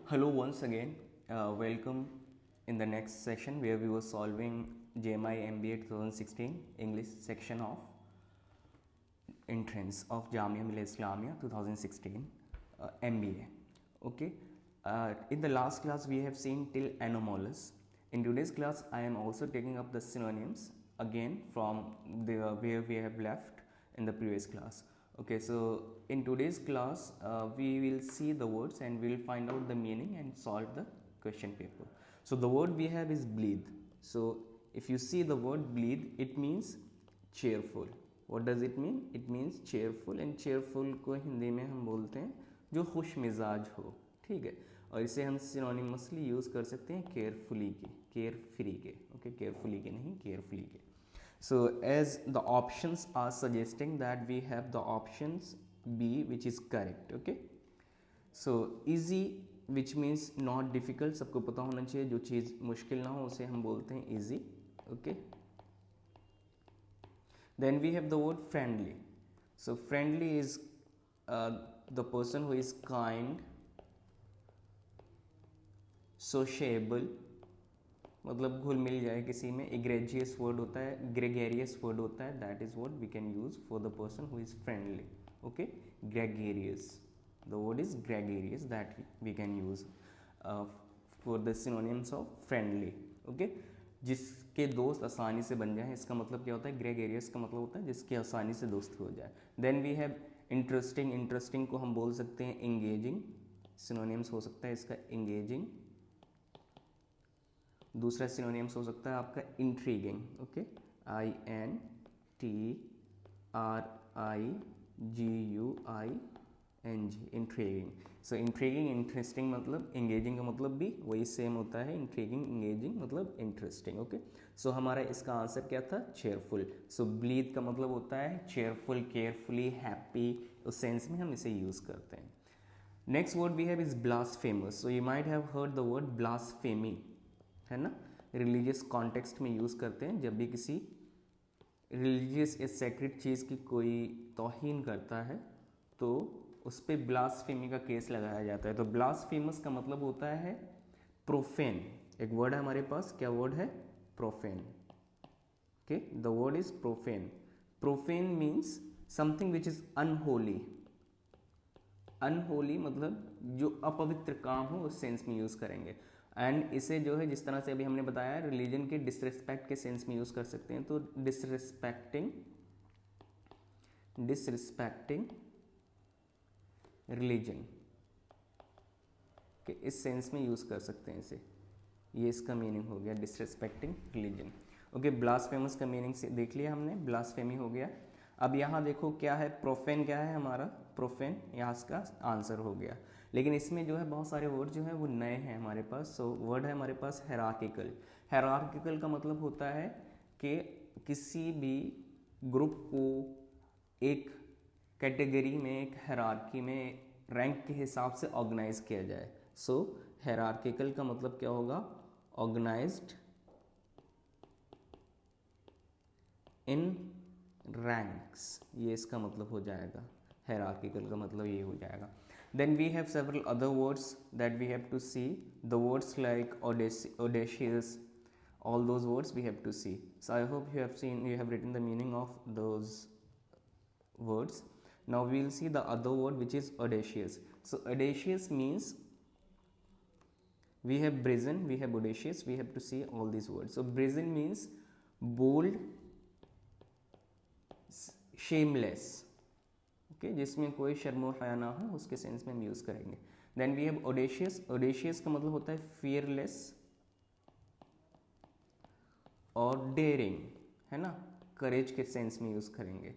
Hello once again. Welcome in the next session where we were solving JMI MBA 2016 English section of entrance of Jamia Millia Islamia 2016 MBA. Okay. In the last class we have seen till anomalous. In today's class I am also taking up the synonyms again from the where we have left in the previous class. Okay, so in today's class we will see the words and we will find out the meaning and solve the question paper. So the word we have is bleed. So if you see the word bleed, it means cheerful. What does it mean? It means cheerful, and cheerful को हिंदी में हम बोलते हैं जो खुश मिजाज हो, ठीक है। और इसे हम सिनोनिमसली यूज़ कर सकते हैं केयरफुली के, केयरफ्री के, ओके, केयरफुली के नहीं, केयरफुली के। So as the options are suggesting that we have the options B which is correct, okay. So easy which means not difficult, सबको पता होना चाहिए जो चीज़ मुश्किल ना हो उसे हम बोलते हैं easy, okay. Then we have the word friendly. So friendly is the person who is kind, sociable, मतलब घुल मिल जाए किसी में। एग्रेजियस वर्ड होता है, ग्रेगेरियस वर्ड होता है, that is word we can use for the person who is friendly, okay. Gregarious, the word is gregarious that we can use for the synonyms of friendly, okay. जिसके दोस्त आसानी से बन जाए, इसका मतलब क्या होता है? ग्रेगेरियस का मतलब होता है जिसके आसानी से दोस्त हो जाए। Then we have interesting. Interesting को हम बोल सकते हैं एंगेजिंग, सिनोनिम्स हो सकता है इसका एंगेजिंग। दूसरा सिनोनिम्स हो सकता है आपका इंट्रीगिंग, ओके, INTRIGUING, इंट्रीगिंग। सो इंट्रीगिंग, इंटरेस्टिंग मतलब एंगेजिंग का मतलब भी वही सेम होता है, इंट्रीगिंग एंगेजिंग मतलब इंटरेस्टिंग, ओके। सो हमारा इसका आंसर क्या था? चेयरफुल। सो ब्लीड का मतलब होता है चेयरफुल, केयरफुली, हैप्पी, उस सेंस में हम इसे यूज़ करते हैं। Next word we have is blasphemous. So you might have heard the word blasphemy, है ना। रिलीजियस कॉन्टेक्स्ट में यूज़ करते हैं जब भी किसी रिलीजियस या सेक्रेट चीज़ की कोई तौहीन करता है तो उस पर ब्लास्फेमी का केस लगाया जाता है। तो ब्लास्फेमस का मतलब होता है प्रोफेन। एक वर्ड है हमारे पास, क्या वर्ड है? Profane, okay. The word is profane. Profane means something which is unholy. Unholy मतलब जो अपवित्र काम हो उस सेंस में यूज़ करेंगे। एंड इसे जो है जिस तरह से अभी हमने बताया रिलीजन के डिसरिस्पेक्ट के सेंस में यूज़ कर सकते हैं। तो डिसरिस्पेक्टिंग रिलीजन के इस सेंस में यूज़ कर सकते हैं इसे। ये इसका मीनिंग हो गया, डिसरिस्पेक्टिंग रिलीजन, ओके। ब्लास्फेमस का मीनिंग से देख लिया हमने, ब्लास्फेमी हो गया। अब यहाँ देखो क्या है, प्रोफेन क्या है हमारा? प्रोफेन यहाँ इसका आंसर हो गया। लेकिन इसमें जो है बहुत सारे वर्ड जो है वो नए हैं हमारे पास। सो वर्ड है हमारे पास हायरार्किकल। हायरार्किकल का मतलब होता है कि किसी भी ग्रुप को एक कैटेगरी में, एक हायरार्की में रैंक के हिसाब से ऑर्गेनाइज किया जाए। सो हायरार्किकल का मतलब क्या होगा? ऑर्गेनाइज्ड इन रैंक्स, ये इसका मतलब हो जाएगा। हायरार्किकल का मतलब ये हो जाएगा। Then we have several other words that we have to see. The words like audacious, all those words we have to see. So I hope you have written the meaning of those words. Now we will see the other word which is audacious. So audacious means we have brazen, we have audacious, we have to see all these words. So brazen means bold, shameless, okay, जिसमें कोई शर्मो हया ना हो, उसके sense में हम use करेंगे। Then we have audacious. Audacious का मतलब होता है फियरलेस और डेयरिंग, है ना, करेज के सेंस में यूज़ करेंगे।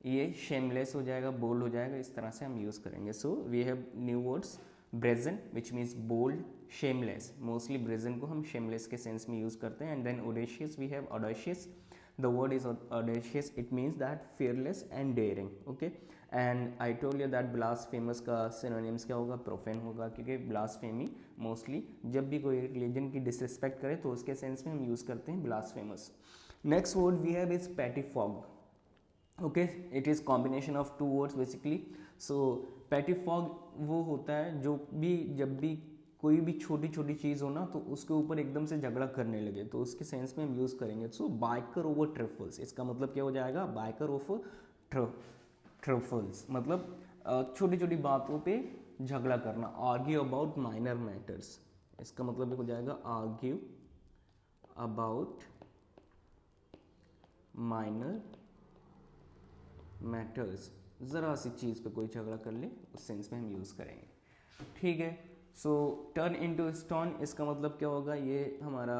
ये शेमलेस हो जाएगा, बोल्ड हो जाएगा, इस तरह से हम यूज़ करेंगे। So we have new words, brazen which means bold, shameless. Mostly brazen को हम शेमलेस के सेंस में यूज़ करते हैं। And then audacious we have audacious. The word is audacious. It means that fearless and daring, okay. And I told you that blasphemous का synonyms क्या होगा? profane होगा, क्योंकि blasphemy mostly जब भी कोई religion की disrespect करे तो उसके sense में हम use करते हैं blasphemous. Next word we have is pettifog, okay. It is combination of two words basically. So pettifog वो होता है जो भी, जब भी कोई भी छोटी छोटी चीज़ हो ना तो उसके ऊपर एकदम से झगड़ा करने लगे, तो उसके सेंस में हम यूज़ करेंगे। सो बाइकर ओवर ट्रफल्स, इसका मतलब क्या हो जाएगा, बाइकर ओवर ट्रफल्स, मतलब छोटी छोटी बातों पे झगड़ा करना। आर्ग्यू अबाउट माइनर मैटर्स, इसका मतलब हो जाएगा आर्ग्यू अबाउट माइनर मैटर्स, ज़रा सी चीज़ पे कोई झगड़ा कर ले उस सेंस में हम यूज़ करेंगे, ठीक है। सो टर्न इनटू स्टोन, इसका मतलब क्या होगा, ये हमारा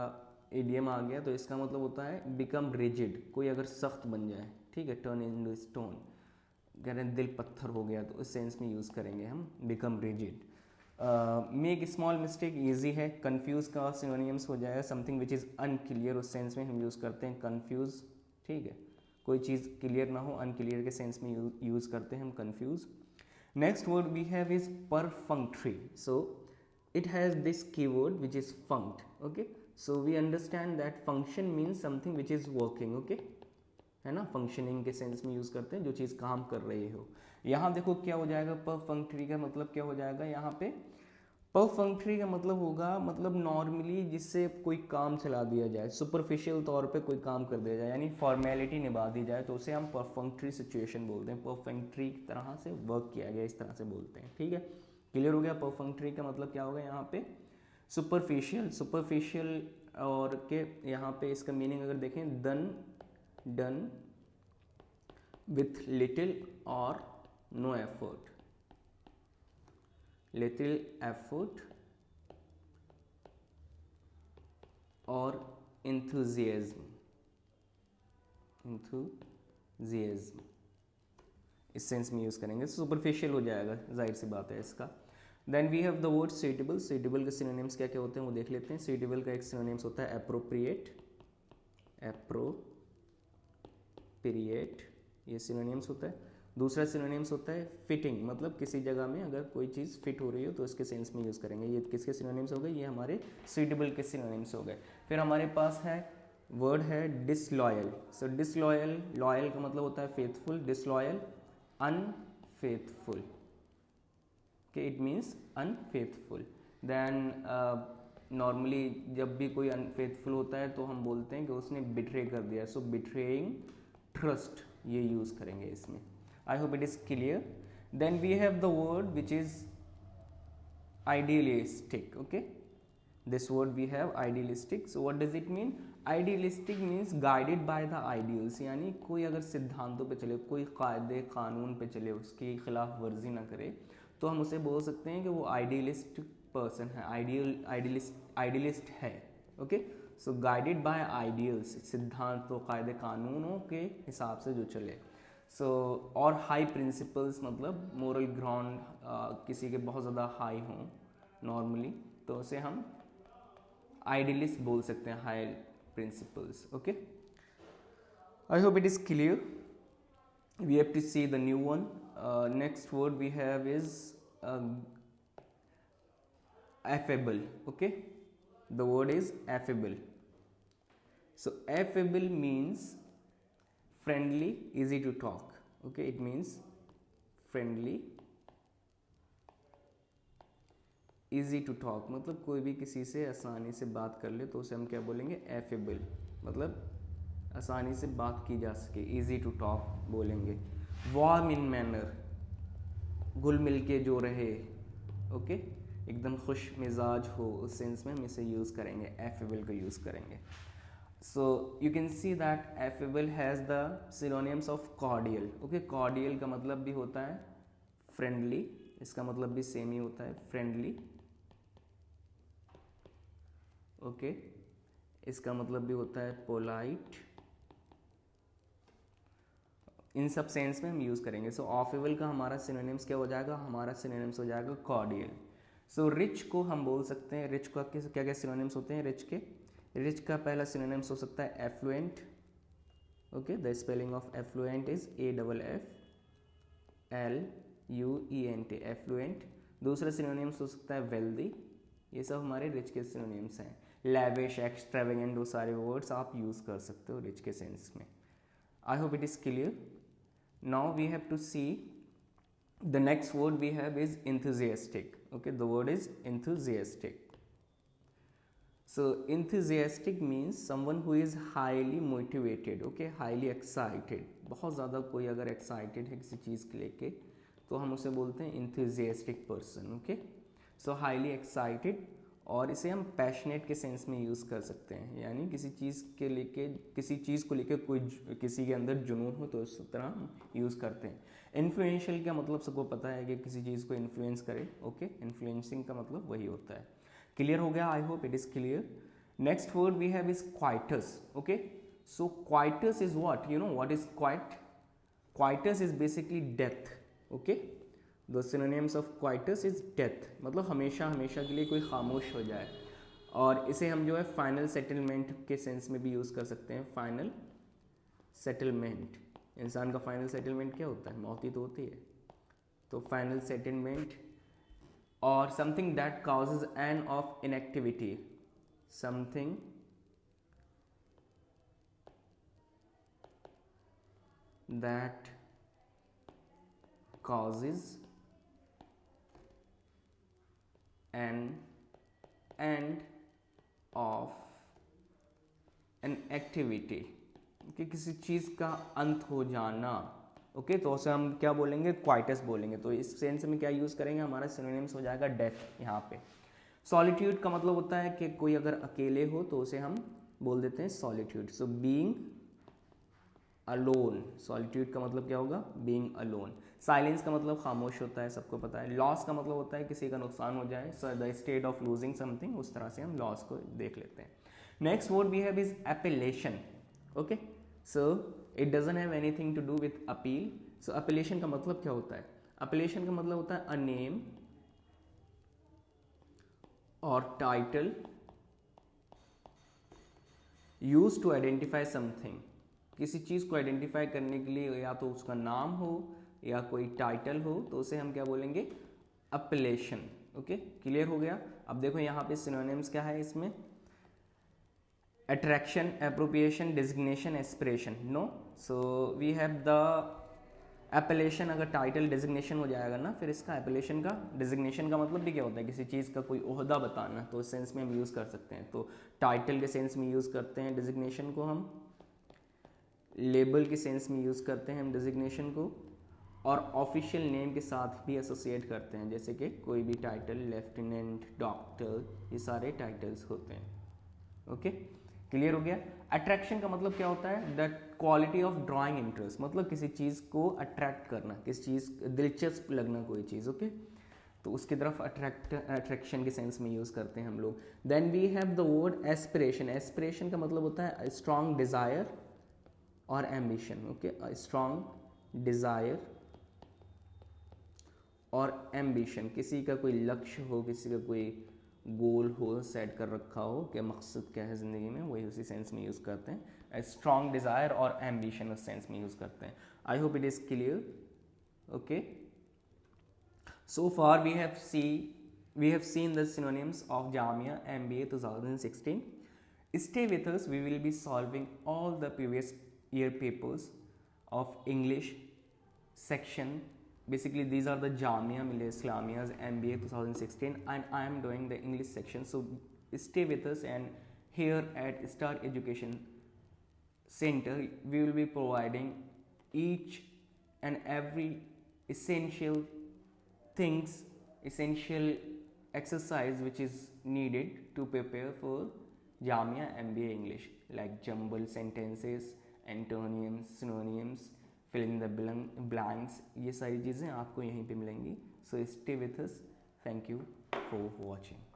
इडियम आ गया, तो इसका मतलब होता है बिकम रिजिड, कोई अगर सख्त बन जाए, ठीक है। टर्न इनटू स्टोन, कह रहे हैं दिल पत्थर हो गया, तो उस सेंस में यूज़ करेंगे हम become rigid. Make small mistake, easy है। कन्फ्यूज का सिनोनिम्स हो जाएगा समथिंग विच इज़ अनक्लियर, उस सेंस में हम यूज़ करते हैं कन्फ्यूज, ठीक है। कोई चीज़ क्लियर ना हो, अनक्लियर के सेंस में यूज़ करते हैं हम confuse. Next word we have is perfunctory, so it has this keyword which is funct, okay, so we understand that function means something which is working, okay, है ना, functioning के sense में use करते हैं, जो चीज़ काम कर रही हो। यहाँ देखो क्या हो जाएगा, परफंक्ट्री का मतलब क्या हो जाएगा, यहाँ पे परफंक्ट्री का मतलब होगा, मतलब नॉर्मली जिससे कोई काम चला दिया जाए, सुपरफिशियल तौर पे कोई काम कर दिया जाए, यानी फॉर्मेलिटी निभा दी जाए, तो उसे हम परफंक्ट्री सिचुएशन बोलते हैं। परफंक्ट्री की तरह से वर्क किया गया, इस तरह से बोलते हैं, ठीक है। क्लियर हो गया, परफंक्ट्री का मतलब क्या होगा यहाँ पे, सुपरफिशियल और के यहाँ पे इसका मीनिंग अगर देखें, done with little or no effort, little effort or enthusiasm, इस सेंस में यूज़ करेंगे, सुपरफिशियल हो जाएगा, जाहिर सी बात है इसका। Then we have the word suitable, suitable के सिनोनिम्स क्या क्या होते हैं वो देख लेते हैं। सुइटेबल का एक सिनोनिम्स होता है एप्रोप्रिएट, ये सिनोनिम्स होता है। दूसरा सिनोनिम्स होता है फिटिंग, मतलब किसी जगह में अगर कोई चीज़ फिट हो रही हो तो उसके सेंस में यूज़ करेंगे। ये किसके सिनोनिम्स हो गए, ये हमारे सुइटेबल के सिनोनिम्स हो गए। फिर हमारे पास है वर्ड है डिसलॉयल, सो डिसलॉयल, लॉयल का मतलब होता है फेथफुल, डिसलॉयल अनफेथफुल, कि it means unfaithful. Then normally जब भी कोई अनफेथफुल होता है तो हम बोलते हैं कि उसने बिट्रे कर दिया, सो बिट्रेइंग ट्रस्ट, ये यूज़ करेंगे इसमें। I hope it is clear. Then we have the word which is idealistic, okay, this word we have idealistic, so what does it mean, idealistic means guided by the ideals, यानी कोई अगर सिद्धांतों पे चले, कोई कायदे कानून पे चले, उसकी खिलाफ वर्जी ना करे, तो हम उसे बोल सकते हैं कि वो आइडियलिस्ट पर्सन है, आइडियलिस्ट है, okay. So guided by ideals, सिद्धांतों कायदे कानूनों के हिसाब से जो चले। सो और हाई प्रिंसिपल्स, मतलब मोरल ग्राउंड किसी के बहुत ज़्यादा हाई हों नॉर्मली, तो उसे हम आइडियलिस्ट बोल सकते हैं, high principles, okay. I hope it is clear. we have to see the new one. Next word we have is affable, okay, the word is affable. So affable means friendly, easy to talk, okay, it means friendly, easy to talk, मतलब कोई भी किसी से आसानी से बात कर ले तो उसे हम क्या बोलेंगे, affable, मतलब आसानी से बात की जा सके, इजी टू टॉक बोलेंगे। वार्म इन मैनर, घुल मिल के जो रहे, ओके, एकदम खुश मिजाज हो, उस सेंस में हम इसे यूज़ करेंगे, एफेबल को यूज़ करेंगे। So you can see that affable has the synonyms of cordial, okay. Cordial का मतलब भी होता है फ्रेंडली, इसका मतलब भी सेम ही होता है, फ्रेंडली, ओके। इसका मतलब भी होता है पोलाइट, इन सब सेंस में हम यूज़ करेंगे। सो ऑफेबल का हमारा सिनोनिम्स क्या हो जाएगा, हमारा सिनोनिम्स हो जाएगा कॉर्डियल। सो रिच को हम बोल सकते हैं, रिच का क्या क्या सिनोनिम्स होते हैं रिच के, रिच का पहला सिनोनिम्स हो सकता है affluent, okay, the spelling of affluent is AFFLUENT, affluent. दूसरा सिनोनिम्स हो सकता है वेल्दी, ये सब हमारे रिच के सिनोनिम्स हैं। लैविश, एक्सट्रावेगेंट, वो सारे वर्ड्स आप यूज़ कर सकते हो रिच के सेंस में। आई hope it is clear. Now we have to see the next word we have is enthusiastic, Okay, the word is enthusiastic. So enthusiastic means someone who is highly motivated, okay, highly excited. बहुत ज़्यादा कोई अगर excited है किसी चीज़ के लेके तो हम उसे बोलते हैं enthusiastic person, okay. So highly excited, और इसे हम passionate के सेंस में यूज़ कर सकते हैं, यानी किसी चीज़ के लेके, किसी चीज़ को लेके कोई किसी के अंदर जुनून हो तो इस तरह हम यूज़ करते हैं. इन्फ्लुएंशियल का मतलब सबको पता है कि किसी चीज़ को इन्फ्लुएंस करे, ओके. इन्फ्लुएंसिंग का मतलब वही होता है. Clear हो गया? I hope it is clear. Next word we have is quietus. Okay, so quietus is what? You know what is quiet? Quietus is basically death. Okay, the synonyms of quietus is death. मतलब हमेशा हमेशा के लिए कोई खामोश हो जाए. और इसे हम जो है फाइनल सेटलमेंट के सेंस में भी यूज़ कर सकते हैं. फाइनल सेटलमेंट, इंसान का फाइनल सेटलमेंट क्या होता है? मौत ही तो होती है. तो final settlement, or something that causes an of inactivity, something that causes an end of an activity, कि किसी चीज़ का अंत हो जाना. ओके, तो उसे हम क्या बोलेंगे? क्वाइटस बोलेंगे. तो इस सेंस में क्या यूज़ करेंगे? हमारा सिनोनिम्स हो जाएगा डेथ यहाँ पे. सॉलिट्यूड का मतलब होता है कि कोई अगर अकेले हो तो उसे हम बोल देते हैं solitude. So being alone, solitude का मतलब क्या होगा? Being alone. साइलेंस का मतलब खामोश होता है, सबको पता है. लॉस का मतलब होता है किसी का नुकसान हो जाए, so the state of losing something, उस तरह से हम लॉस को देख लेते हैं. Next word we have is appellation. Okay, so it doesn't have anything to do with appeal. So appellation का मतलब क्या होता है? अपीलेशन का मतलब होता है a name or title use to identify something. किसी चीज को आइडेंटिफाई करने के लिए या तो उसका नाम हो या कोई टाइटल हो तो उसे हम क्या बोलेंगे? अपीलेशन. ओके, क्लियर हो गया? अब देखो यहाँ पे सिनोनिम्स क्या है इसमें? attraction, appropriation, designation, aspiration. No, so we have the appellation. अगर टाइटल डेजिग्नेशन हो जाएगा ना, फिर इसका appellation का, डेजिग्नेशन का मतलब भी क्या होता है? किसी चीज़ का कोई ओहदा बताना. तो इस सेंस में हम यूज़ कर सकते हैं. तो टाइटल के सेंस में यूज़ करते हैं डेजिग्नेशन को हम, लेबल के सेंस में यूज़ करते हैं हम डेजिग्नेशन को, और ऑफिशियल नेम के साथ भी एसोसिएट करते हैं, जैसे कि कोई भी टाइटल, लेफ्टिनेंट, डॉक्टर, ये सारे टाइटल्स होते हैं. ओके, क्लियर हो गया? अट्रैक्शन का मतलब क्या होता है? The quality of drawing interest, मतलब किसी चीज़ को अट्रैक्ट करना, किसी चीज़ दिलचस्प लगना कोई चीज़. ओके, तो उसकी तरफ अट्रैक्शन के सेंस में यूज़ करते हैं हम लोग. Then we have the word aspiration. Aspiration का मतलब होता है strong desire or ambition. Okay, strong desire or ambition, किसी का कोई लक्ष्य हो, किसी का कोई गोल हो, सेट कर रखा हो कि मकसद क्या है ज़िंदगी में, वही उसी सेंस में यूज़ करते हैं. स्ट्रॉन्ग डिज़ायर और एम्बिशन उस सेंस में यूज़ करते हैं. I hope it is clear. Okay, so far we have seen the synonyms of Jamia MBA 2016. Stay with us, we will be solving all the previous year papers of English section. Basically these are the Jamia Millia Islamia's MBA 2016 and I am doing the English section. So stay with us, and here at Star Education Center we will be providing each and every essential things, essential exercise which is needed to prepare for Jamia MBA English, like jumbled sentences, antonyms, synonyms, fill in the blanks. ये सारी चीज़ें आपको यहीं पे मिलेंगी. So stay with us. Thank you for watching.